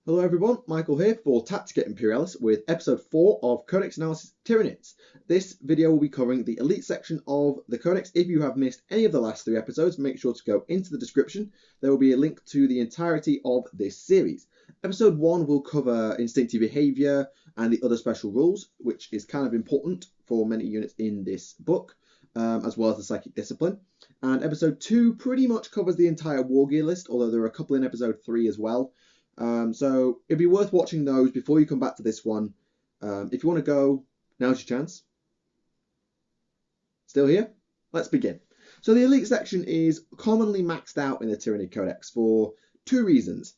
Hello everyone, Michael here for Tactica Imperialis with episode 4 of Codex Analysis Tyranids. This video will be covering the elite section of the Codex. If you have missed any of the last 3 episodes, make sure to go into the description. There will be a link to the entirety of this series. Episode 1 will cover instinctive behaviour and the other special rules, which is kind of important for many units in this book, as well as the psychic discipline. And episode 2 pretty much covers the entire war gear list, although there are a couple in episode 3 as well. So it'd be worth watching those before you come back to this one. If you want to go, now's your chance. Still here? Let's begin. So the elite section is commonly maxed out in the Tyranid Codex for 2 reasons.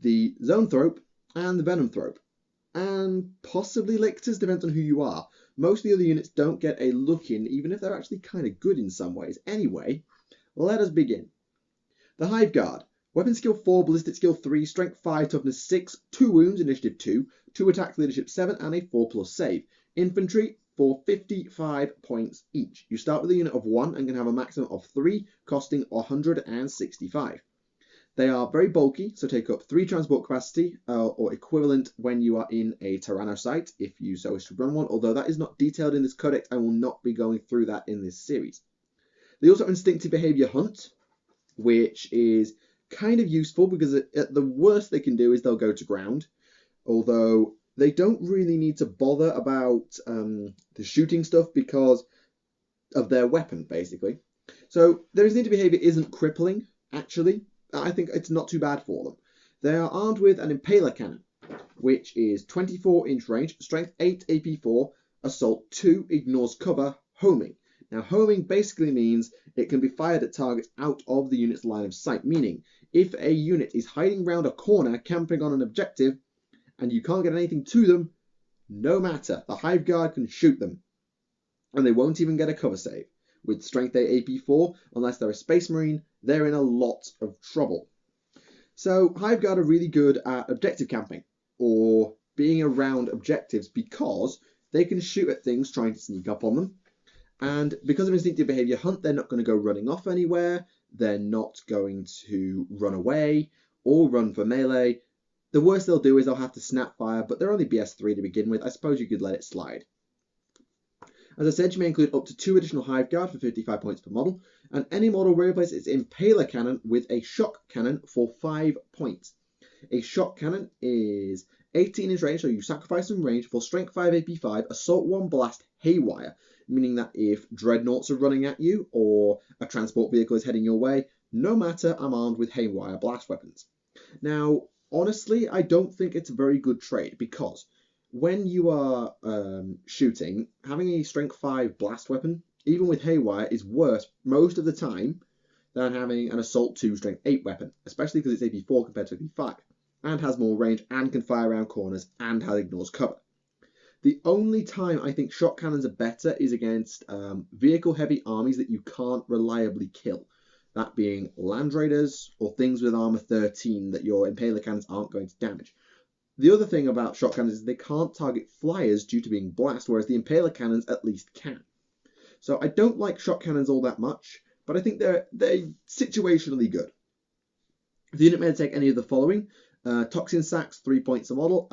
The Zoanthrope and the Venomthrope. And possibly Lictors, depends on who you are. Most of the other units don't get a look in, even if they're actually kind of good in some ways. Anyway, let us begin. The Hive Guard. Weapon skill 4, ballistic skill 3, strength 5, toughness 6, 2 wounds, initiative 2, 2 attack, leadership 7, and a 4+ save. Infantry for 55 points each. You start with a unit of 1 and can have a maximum of 3, costing 165. They are very bulky, so take up 3 transport capacity, or equivalent when you are in a Tyrannocyte, if you so wish to run one, although that is not detailed in this codex. I will not be going through that in this series. They also have instinctive behavior hunt, which is kind of useful because at the worst they can do is they'll go to ground, although they don't really need to bother about the shooting stuff because of their weapon, basically. So their instinctive behavior isn't crippling, actually. I think it's not too bad for them. They are armed with an Impaler cannon, which is 24-inch range, strength 8, AP 4, assault 2, ignores cover, homing. Now, homing basically means it can be fired at targets out of the unit's line of sight, meaning if a unit is hiding round a corner, camping on an objective, and you can't get anything to them, no matter, the Hive Guard can shoot them. And they won't even get a cover save. With strength 8 AP 4, unless they're a Space Marine, they're in a lot of trouble. So Hive Guard are really good at objective camping, or being around objectives, because they can shoot at things trying to sneak up on them. And because of instinctive behavior hunt, they're not going to go running off anywhere. They're not going to run away or run for melee. The worst they'll do is they'll have to snap fire, but they're only BS3 to begin with. I suppose you could let it slide. As I said, you may include up to 2 additional Hive Guard for 55 points per model, and any model will replace its Impaler cannon with a shock cannon for 5 points. A shock cannon is 18-inch range, so you sacrifice some range for strength 5, AP 5, assault 1, blast haywire, meaning that if dreadnoughts are running at you or a transport vehicle is heading your way, no matter, I'm armed with haywire blast weapons. Now, honestly, I don't think it's a very good trade, because when you are shooting, having a strength 5 blast weapon, even with haywire, is worse most of the time than having an assault 2 strength 8 weapon, especially because it's AP 4 compared to AP 5, and has more range and can fire around corners and ignores cover. The only time I think shock cannons are better is against vehicle-heavy armies that you can't reliably kill. That being land raiders or things with armor 13 that your Impaler cannons aren't going to damage. The other thing about shock cannons is they can't target flyers due to being blast, whereas the Impaler cannons at least can. So I don't like shock cannons all that much, but I think they're situationally good. The unit may take any of the following. Toxin sacks, 3 points a model.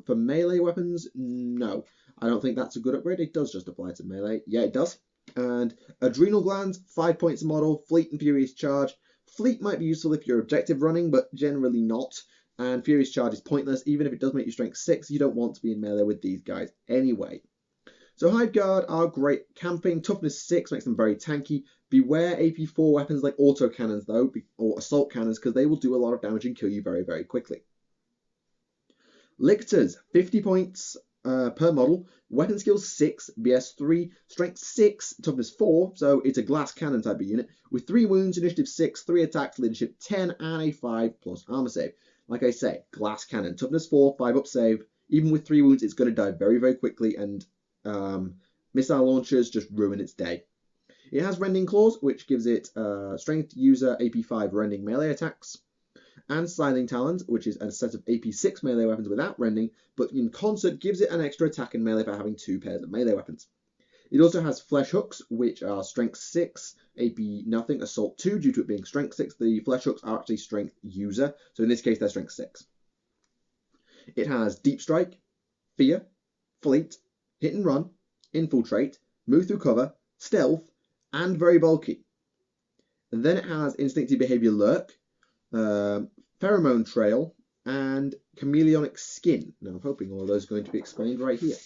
For melee weapons, no. I don't think that's a good upgrade. It does just apply to melee. Yeah, it does. And adrenal glands, 5 points a model. Fleet and Furious Charge. Fleet might be useful if you're objective running, but generally not. And Furious Charge is pointless. Even if it does make you strength 6, you don't want to be in melee with these guys anyway. So Hive Guard are great camping. Toughness 6 makes them very tanky. Beware AP 4 weapons like autocannons, though, or assault cannons, because they will do a lot of damage and kill you very, very quickly. Lictors, 50 points per model. Weapon skill 6, BS 3, strength 6, toughness 4, so it's a glass cannon type of unit, with 3 wounds, initiative 6, 3 attacks, leadership 10, and a 5+ armor save. Like I say, glass cannon, toughness 4, 5 up save. Even with 3 wounds, it's going to die very, very quickly, and missile launchers just ruin its day. It has Rending Claws, which gives it Strength User AP 5 Rending melee attacks, and Slithing Talons, which is a set of AP 6 melee weapons without Rending, but in concert gives it an extra attack in melee by having 2 pairs of melee weapons. It also has Flesh Hooks, which are Strength 6, AP nothing, Assault 2, due to it being Strength 6. The Flesh Hooks are actually Strength User, so in this case they're Strength 6. It has Deep Strike, Fear, Fleet, Hit and Run, Infiltrate, Move Through Cover, Stealth, and Very Bulky. And then it has Instinctive Behavior Lurk, Pheromone Trail, and Chameleonic Skin. Now I'm hoping all of those are going to be explained right here.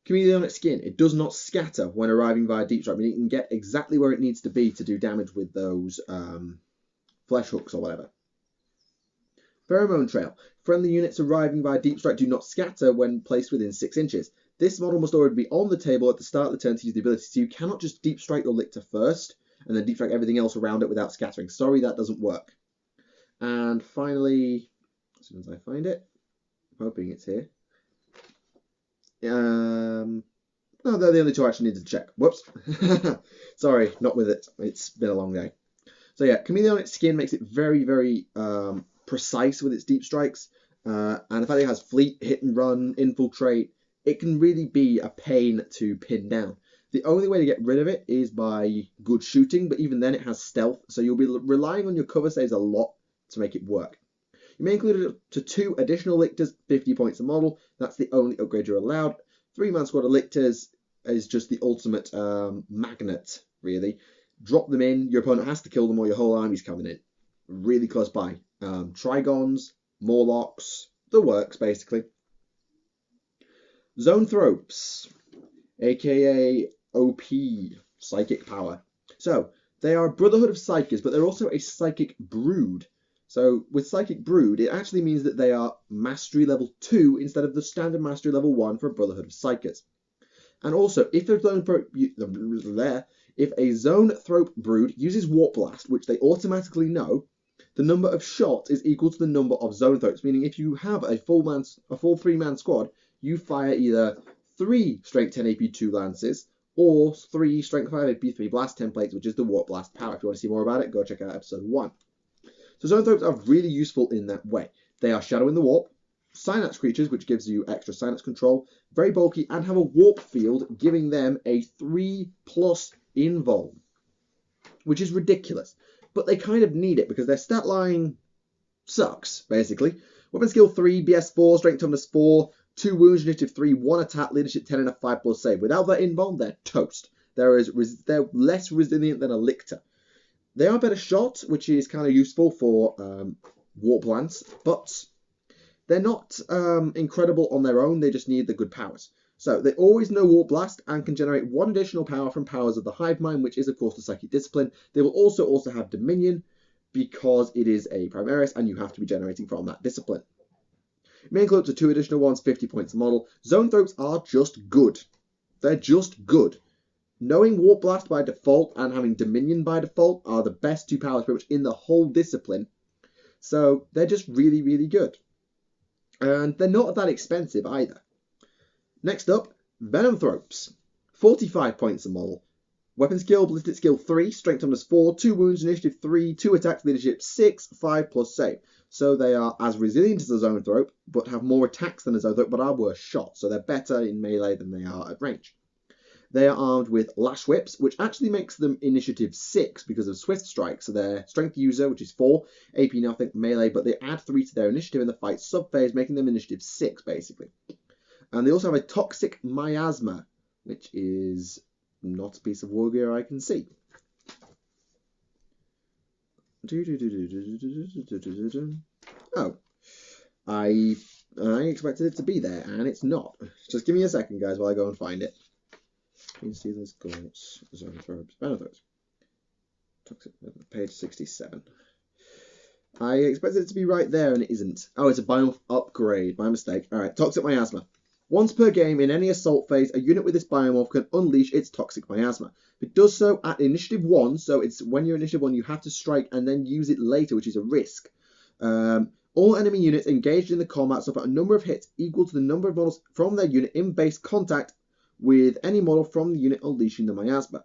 Chameleonic Skin. It does not scatter when arriving via Deep Strike. I mean, it can get exactly where it needs to be to do damage with those flesh hooks or whatever. Pheromone Trail. Friendly units arriving via Deep Strike do not scatter when placed within 6 inches. This model must already be on the table at the start of the turn to use the ability, so you cannot just Deep Strike your Lictor first and then Deep Strike everything else around it without scattering. Sorry, that doesn't work. And finally, as soon as I find it, I'm hoping it's here. No, they're the only two I actually need to check. Whoops. Sorry, not with it. It's been a long day. So yeah, Chameleonic Skin makes it very, very precise with its deep strikes. And the fact it has Fleet, Hit and Run, Infiltrate, it can really be a pain to pin down. The only way to get rid of it is by good shooting, but even then it has Stealth, so you'll be relying on your cover saves a lot to make it work. You may include it to 2 additional Lictors, 50 points a model. That's the only upgrade you're allowed. 3-man squad of Lictors is just the ultimate magnet, really. Drop them in, your opponent has to kill them or your whole army's coming in. Really close by. Trigons, Morlocks, the works, basically. Zoanthropes, aka OP, Psychic Power. So, they are a Brotherhood of Psykers, but they're also a Psychic Brood. So, with Psychic Brood, it actually means that they are Mastery Level 2 instead of the standard Mastery Level 1 for a Brotherhood of Psykers. And also, if a Zoanthrope Brood uses Warp Blast, which they automatically know, the number of shots is equal to the number of Zoanthropes, meaning if you have a full 3-man squad, you fire either 3 Strength 10 AP 2 Lances, or 3 Strength 5 AP 3 Blast templates, which is the Warp Blast power. If you want to see more about it, go check out episode 1. So Zoanthropes are really useful in that way. They are Shadow in the Warp, Synapse creatures, which gives you extra Synapse control, very bulky, and have a Warp field, giving them a 3+ invuln, which is ridiculous. But they kind of need it, because their stat line sucks, basically. Weapon skill 3, BS 4, Strength Toughness 4, 2 wounds, initiative 3, 1 attack, leadership 10, and a 5+ save. Without that invuln, they're toast. They're less resilient than a Lictor. They are better shot, which is kind of useful for Warp Lance, but they're not incredible on their own. They just need the good powers. So they always know Warp Blast and can generate 1 additional power from powers of the Hive Mind, which is, of course, the Psychic Discipline. They will also have Dominion, because it is a Primaris, and you have to be generating from that discipline. You may include up to 2 additional ones, 50 points a model. Zoanthropes are just good. They're just good. Knowing Warp Blast by default and having Dominion by default are the best 2 powers pretty much in the whole discipline. So they're just really, really good. And they're not that expensive either. Next up, Venomthropes. 45 points a model. Weapon skill, ballistic skill 3, strength toughness 4, 2 wounds, initiative 3, 2 attacks, leadership 6, 5+ save. So they are as resilient as a Zoanthrope, but have more attacks than a Zoanthrope, but are worse shot. So they're better in melee than they are at range. They are armed with Lash Whips, which actually makes them initiative 6 because of Swift Strike. So they're Strength User, which is 4, AP nothing, melee, but they add 3 to their initiative in the fight subphase, making them initiative 6, basically. And they also have a Toxic Miasma, which is not a piece of war gear I can see. Oh, I expected it to be there, and it's not. Just give me a second, guys, while I go and find it. Can you see those gaunts? Zoanthropes. Toxic, page 67. I expected it to be right there, and it isn't. Oh, it's a biome upgrade. My mistake. All right, Toxic Miasma. Once per game in any assault phase, a unit with this biomorph can unleash its Toxic Miasma. It does so at initiative 1, so it's when you're initiative 1, you have to strike and then use it later, which is a risk. All enemy units engaged in the combat suffer a number of hits equal to the number of models from their unit in base contact with any model from the unit unleashing the miasma.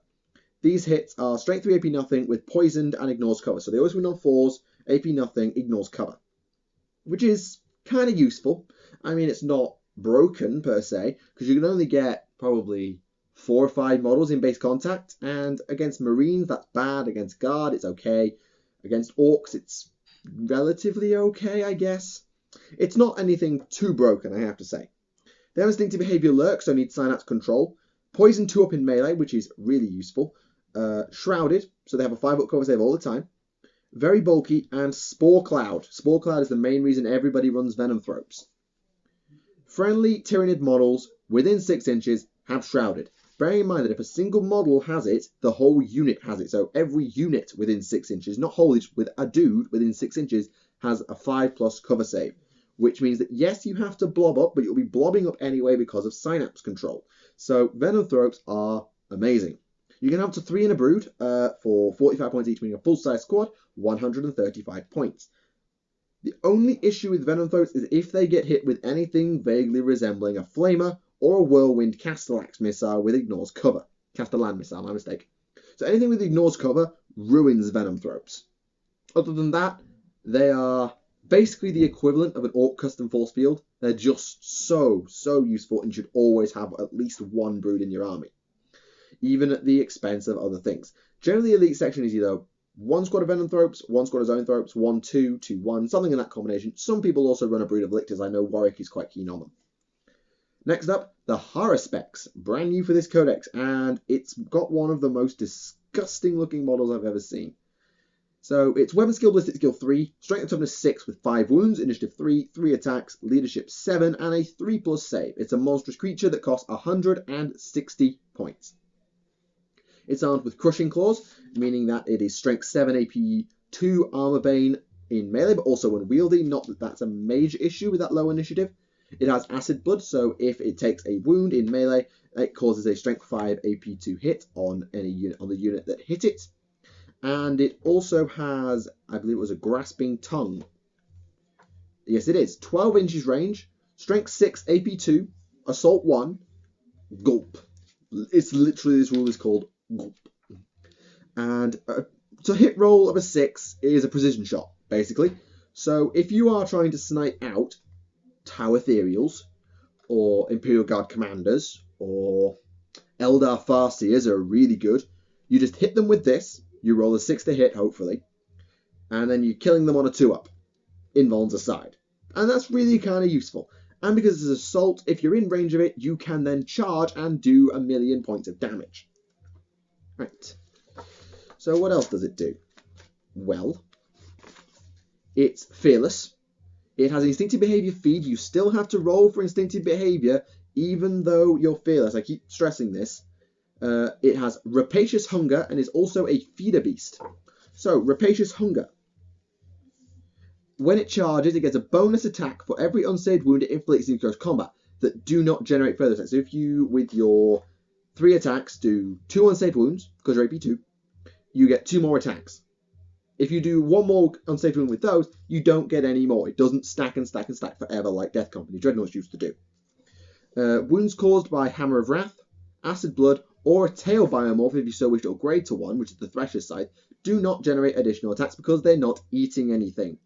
These hits are strength 3 AP nothing with poisoned and ignores cover. So they always win on 4s, AP nothing, ignores cover. Which is kind of useful. I mean, it's not broken per se, because you can only get probably 4 or 5 models in base contact, and against Marines that's bad, against Guard it's okay, against Orcs it's relatively okay, I guess. It's not anything too broken, I have to say. They have instinctive behavior lurk, so need synapse control. Poison 2-up in melee, which is really useful. Shrouded, so they have a 5-up cover save all the time. Very bulky, and Spore Cloud. Spore Cloud is the main reason everybody runs Venomthropes. Friendly Tyranid models within 6 inches have Shrouded. Bearing in mind that if a single model has it, the whole unit has it. So every unit within 6 inches, not whole, with a dude within 6 inches, has a 5+ cover save. Which means that yes, you have to blob up, but you'll be blobbing up anyway because of synapse control. So Venomthropes are amazing. You can have up to 3 in a brood for 45 points each, meaning a full-size squad, 135 points. The only issue with Venomthropes is if they get hit with anything vaguely resembling a Flamer or a Whirlwind Castellax missile with Ignores cover. Castellan missile, my mistake. So anything with Ignores cover ruins Venomthropes. Other than that, they are basically the equivalent of an Orc custom force field. They're just so useful and should always have at least 1 brood in your army, even at the expense of other things. Generally, elite section is either 1 squad of Venomthropes, 1 squad of Zoanthropes, 1-2, 2-1, something in that combination. Some people also run a brood of Lictors. I know Warwick is quite keen on them. Next up, the Haruspex, brand new for this codex, and it's got one of the most disgusting looking models I've ever seen. So it's Weapon Skill, Ballistic Skill 3, Strength and Toughness 6 with 5 wounds, Initiative 3, 3 attacks, Leadership 7, and a 3+ save. It's a monstrous creature that costs 160 points. It's armed with Crushing Claws, meaning that it is Strength 7, AP 2, Armor Bane in melee, but also unwieldy. Not that that's a major issue with that low initiative. It has Acid Blood, so if it takes a wound in melee, it causes a Strength 5, AP 2 hit on any unit on the unit that hit it. And it also has, I believe it was a Grasping Tongue. Yes, it is. 12 inches range, Strength 6, AP 2, Assault 1, Gulp. It's literally, this rule is called Gulp. And so hit roll of a 6 is a precision shot, basically. So if you are trying to snipe out Tau Ethereals, or Imperial Guard Commanders, or Eldar Farseers are really good, you just hit them with this. You roll a 6 to hit, hopefully, and then you're killing them on a 2-up, invulns aside. And that's really kind of useful. And because it's assault, if you're in range of it, you can then charge and do 1,000,000 points of damage. Right. So what else does it do? Well, it's fearless. It has instinctive behavior feed. You still have to roll for instinctive behavior, even though you're fearless. I keep stressing this. It has Rapacious Hunger and is also a feeder beast. So, Rapacious Hunger. When it charges, it gets a bonus attack for every unsaved wound it inflicts in close combat that do not generate further attacks. So if you, with your 3 attacks, do 2 unsaved wounds, because you're AP 2, you get 2 more attacks. If you do 1 more unsaved wound with those, you don't get any more. It doesn't stack and stack and stack forever like Death Company Dreadnoughts used to do. Wounds caused by Hammer of Wrath, Acid Blood, or a tail biomorph if you so wish to upgrade to 1, which is the Thresher's side, do not generate additional attacks because they're not eating anything.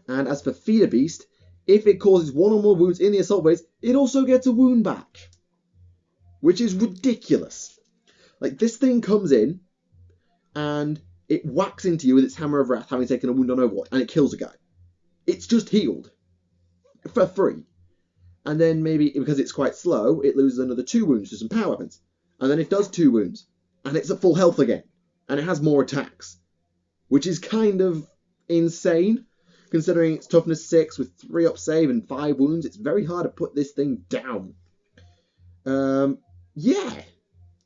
And as for Feeder Beast, if it causes 1 or more wounds in the assault phase, it also gets a wound back. Which is ridiculous. Like, this thing comes in, and it whacks into you with its Hammer of Wrath, having taken a wound on Overwatch, and it kills a guy. It's just healed. For free. And then maybe, because it's quite slow, it loses another 2 wounds to some power weapons. And then it does 2 wounds. And it's at full health again. And it has more attacks. Which is kind of insane. Considering it's toughness 6 with 3 up save and 5 wounds. It's very hard to put this thing down. Yeah.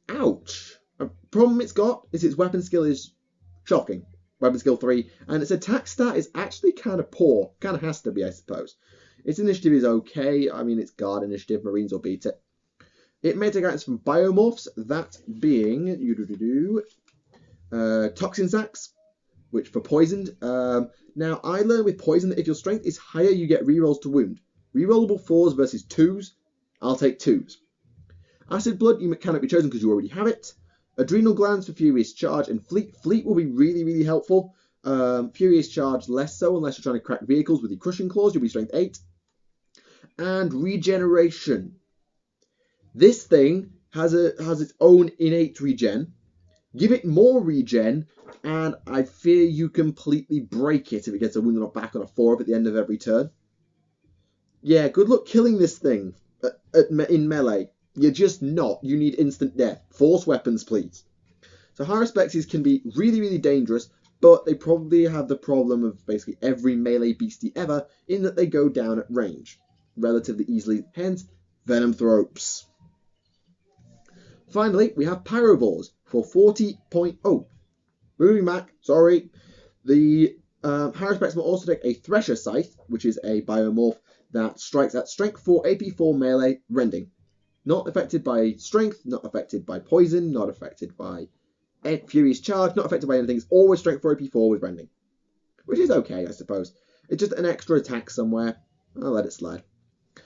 Ouch. A problem it's got is its weapon skill is shocking. Weapon skill 3. And its attack stat is actually kind of poor. Kind of has to be, I suppose. Its initiative is okay. I mean, it's guard initiative. Marines will beat it. It may take items from biomorphs, that being toxin sacs, which for poisoned. Now, I learned with poison that if your strength is higher, you get rerolls to wound. Rerollable 4s versus 2s. I'll take 2s. Acid Blood, you cannot be chosen because you already have it. Adrenal Glands for Furious Charge, and Fleet. Fleet will be really, really helpful. Furious Charge less so, unless you're trying to crack vehicles with your Crushing Claws. You'll be Strength 8. And Regeneration. This thing has its own innate regen, Give it more regen, and I fear you completely break it if it gets a wound knocked back on a 4-up at the end of every turn. Yeah, good luck killing this thing in melee. You're just not. You need instant death. Force weapons, please. So Haruspexes can be really, really dangerous, but they probably have the problem of basically every melee beastie ever, in that they go down at range relatively easily, hence Venomthropes. Finally, we have Pyrovores for 40.0. Moving back, sorry. The Haruspex will also take a Thresher Scythe, which is a biomorph that strikes at Strength 4, AP 4 melee, rending. Not affected by Strength, not affected by Poison, not affected by Furious Charge, not affected by anything. It's always Strength 4, AP 4 with rending. Which is okay, I suppose. It's just an extra attack somewhere. I'll let it slide.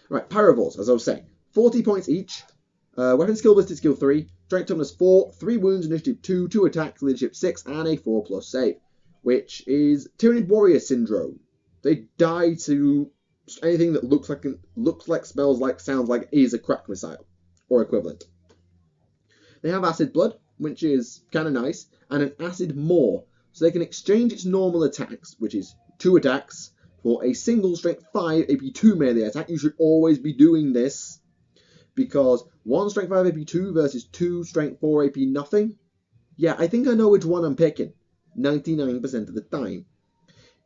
Right, Pyrovores, as I was saying. 40 points each. Weapon skill, ballistic skill 3. Strength toughness 4. 3 wounds, initiative 2. 2 attacks, leadership 6. And a 4+ save. Which is Tyranid Warrior Syndrome. They die to anything that looks like, smells like, sounds like, is a crack missile. Or equivalent. They have Acid Blood, which is kind of nice. And an Acid Maw. So they can exchange its normal attacks, which is 2 attacks, for a single Strength 5 AP2 melee attack. You should always be doing this, because 1 Strength 5 AP2 versus 2 Strength 4 AP nothing. Yeah, I think I know which one I'm picking, 99% of the time.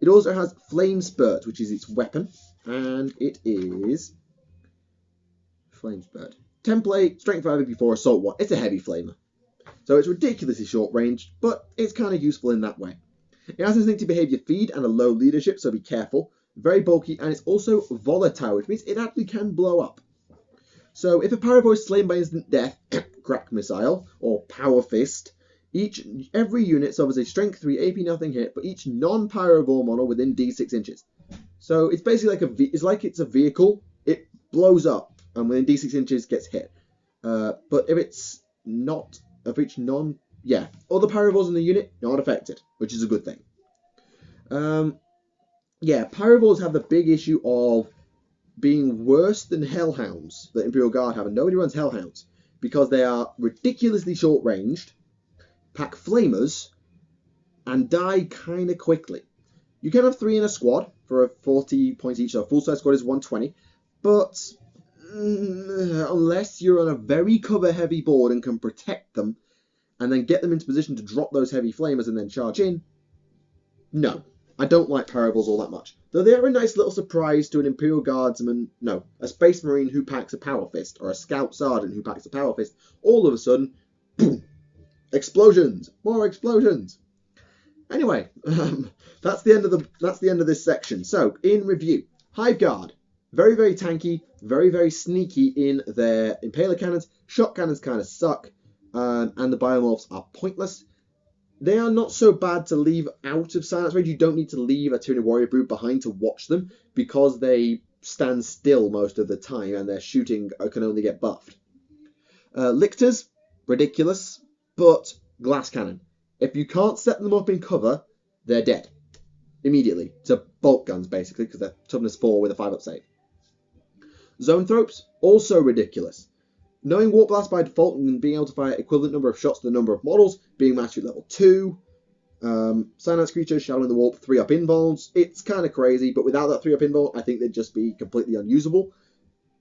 It also has Flame Spurt, which is its weapon, and it is Flame Spurt. Template, Strength 5 AP4, Assault 1. It's a heavy flamer. So it's ridiculously short range, but it's kind of useful in that way. It has instinctive behavior feed and a low leadership, so be careful. Very bulky, and it's also volatile, which means it actually can blow up. So if a Pyrovore is slain by instant death, crack missile, or power fist, every unit suffers a strength 3 AP nothing hit, but each non-Pyrovore model within D6 inches. So it's basically like it's a vehicle. It blows up, and within D6 inches gets hit. But if it's not, other Pyrovores in the unit, not affected, which is a good thing. Pyrovores have the big issue of being worse than Hellhounds that Imperial Guard have, and nobody runs Hellhounds, because they are ridiculously short-ranged, pack flamers, and die kind of quickly. You can have 3 in a squad for 40 points each, so a full-size squad is 120, but unless you're on a very cover-heavy board and can protect them, and then get them into position to drop those heavy flamers and then charge in, no. I don't like Pyrovores all that much. Though they are a nice little surprise to an Imperial Guardsman, a Space Marine who packs a Power Fist, or a Scout Sergeant who packs a Power Fist. All of a sudden, boom! Explosions! More explosions! Anyway, that's the end of this section. So, in review, Hive Guard. Very, very tanky, very, very sneaky in their Impaler cannons. Shot cannons kind of suck, and the biomorphs are pointless. They are not so bad to leave out of silence range. You don't need to leave a Tyranid Warrior Brute behind to watch them, because they stand still most of the time and their shooting can only get buffed. Lictors, ridiculous, but glass cannon. If you can't set them up in cover, they're dead immediately. So bolt guns, basically, because they're toughness 4 with a 5-up save. Zoanthropes, also ridiculous. Knowing Warp Blast by default and being able to fire equivalent number of shots to the number of models, being mastery level 2. Silence creatures, shadowing the warp, 3-up invulns. It's kind of crazy, but without that 3-up invuln, I think they'd just be completely unusable.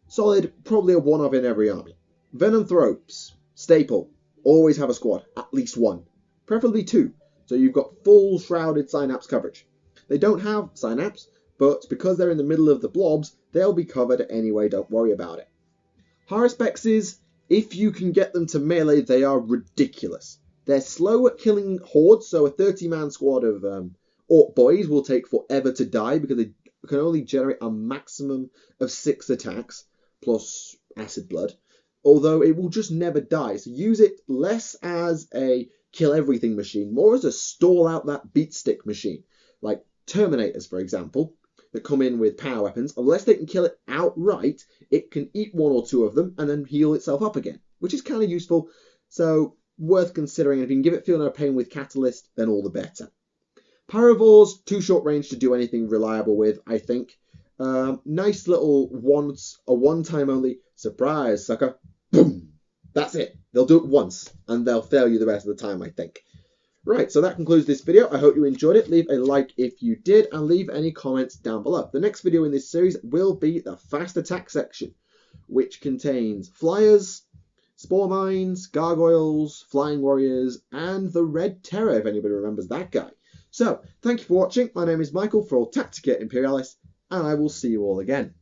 Solid, probably a 1-up in every army. Venomthropes, staple. Always have a squad, at least 1. Preferably 2, so you've got full shrouded synapse coverage. They don't have synapse, but because they're in the middle of the blobs, they'll be covered anyway, don't worry about it. Haruspexes, if you can get them to melee, they are ridiculous. They're slow at killing hordes, so a 30-man squad of Orc boys will take forever to die because they can only generate a maximum of 6 attacks, plus acid blood, although it will just never die. So use it less as a kill everything machine, more as a stall out that beat stick machine, like Terminators, for example, that come in with power weapons. Unless they can kill it outright, it can eat 1 or 2 of them and then heal itself up again, which is kind of useful, so worth considering. If you can give it Feel No Pain with Catalyst, then all the better. Pyrovores, too short range to do anything reliable with, I think. Nice little one-time only, surprise, sucker, boom, That's it. They'll do it once, and they'll fail you the rest of the time, I think. Right, so that concludes this video. I hope you enjoyed it. Leave a like if you did, and leave any comments down below. The next video in this series will be the fast attack section, which contains flyers, spore mines, gargoyles, flying warriors, and the Red Terror, if anybody remembers that guy. So, thank you for watching. My name is Michael for Tactica Imperialis, and I will see you all again.